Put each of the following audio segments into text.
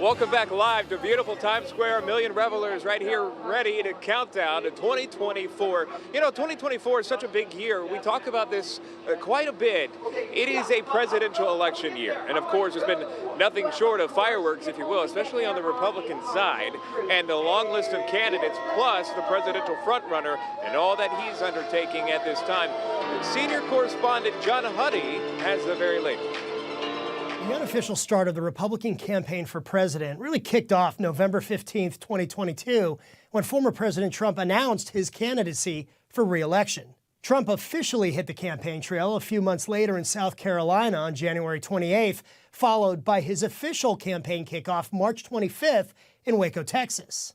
Welcome back live to beautiful Times Square. A million revelers right here ready to count down to 2024. You know, 2024 is such a big year. We talk about this quite a bit. It is a presidential election year. And of course, there's been nothing short of fireworks, if you will, especially on the Republican side. And the long list of candidates, plus the presidential frontrunner and all that he's undertaking at this time. Senior correspondent John Huddy has the very latest. The unofficial start of the Republican campaign for president really kicked off November 15th, 2022, when former President Trump announced his candidacy for re-election. Trump officially hit the campaign trail a few months later in South Carolina on January 28th, followed by his official campaign kickoff March 25th in Waco, Texas.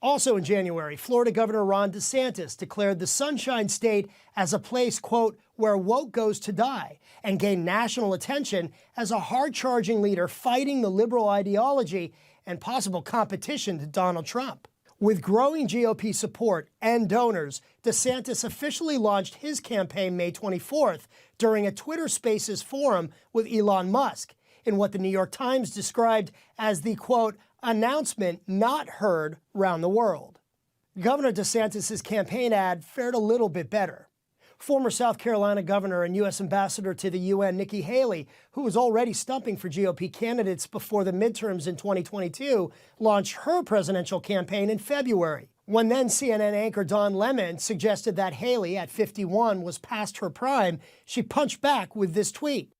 Also in January, Florida Governor Ron DeSantis declared the Sunshine State as a place, quote, where woke goes to die, and gained national attention as a hard-charging leader fighting the liberal ideology and possible competition to Donald Trump. With growing GOP support and donors, DeSantis officially launched his campaign May 24th during a Twitter Spaces forum with Elon Musk, in what the New York Times described as the, quote, announcement not heard round the world. Governor DeSantis' campaign ad fared a little bit better. Former South Carolina governor and U.S. ambassador to the UN, Nikki Haley, who was already stumping for GOP candidates before the midterms in 2022, launched her presidential campaign in February. When then CNN anchor Don Lemon suggested that Haley, at 51, was past her prime, she punched back with this tweet.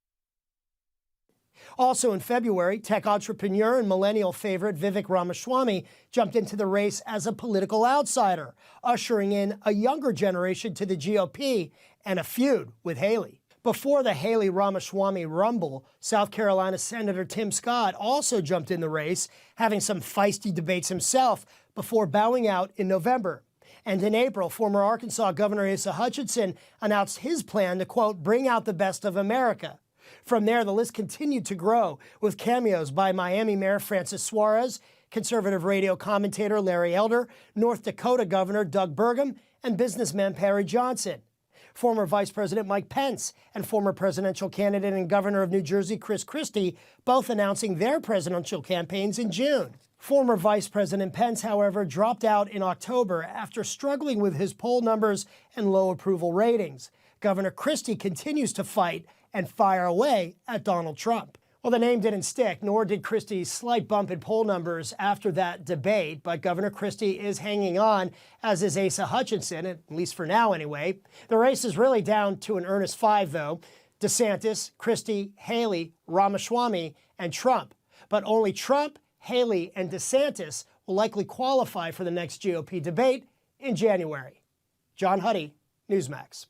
Also in February, tech entrepreneur and millennial favorite Vivek Ramaswamy jumped into the race as a political outsider, ushering in a younger generation to the GOP and a feud with Haley. Before the Haley-Ramaswamy rumble, South Carolina Senator Tim Scott also jumped in the race, having some feisty debates himself before bowing out in November. And in April, former Arkansas Governor Asa Hutchinson announced his plan to, quote, bring out the best of America. From there, the list continued to grow, with cameos by Miami Mayor Francis Suarez, conservative radio commentator Larry Elder, North Dakota Governor Doug Burgum, and businessman Perry Johnson. Former Vice President Mike Pence and former presidential candidate and governor of New Jersey Chris Christie both announcing their presidential campaigns in June. Former Vice President Pence, however, dropped out in October after struggling with his poll numbers and low approval ratings. Governor Christie continues to fight and fire away at Donald Trump. Well, the name didn't stick, nor did Christie's slight bump in poll numbers after that debate, but Governor Christie is hanging on, as is Asa Hutchinson, at least for now anyway. The race is really down to an earnest five, though: DeSantis, Christie, Haley, Ramaswamy, and Trump. But only Trump, Haley, and DeSantis will likely qualify for the next GOP debate in January. John Huddy, Newsmax.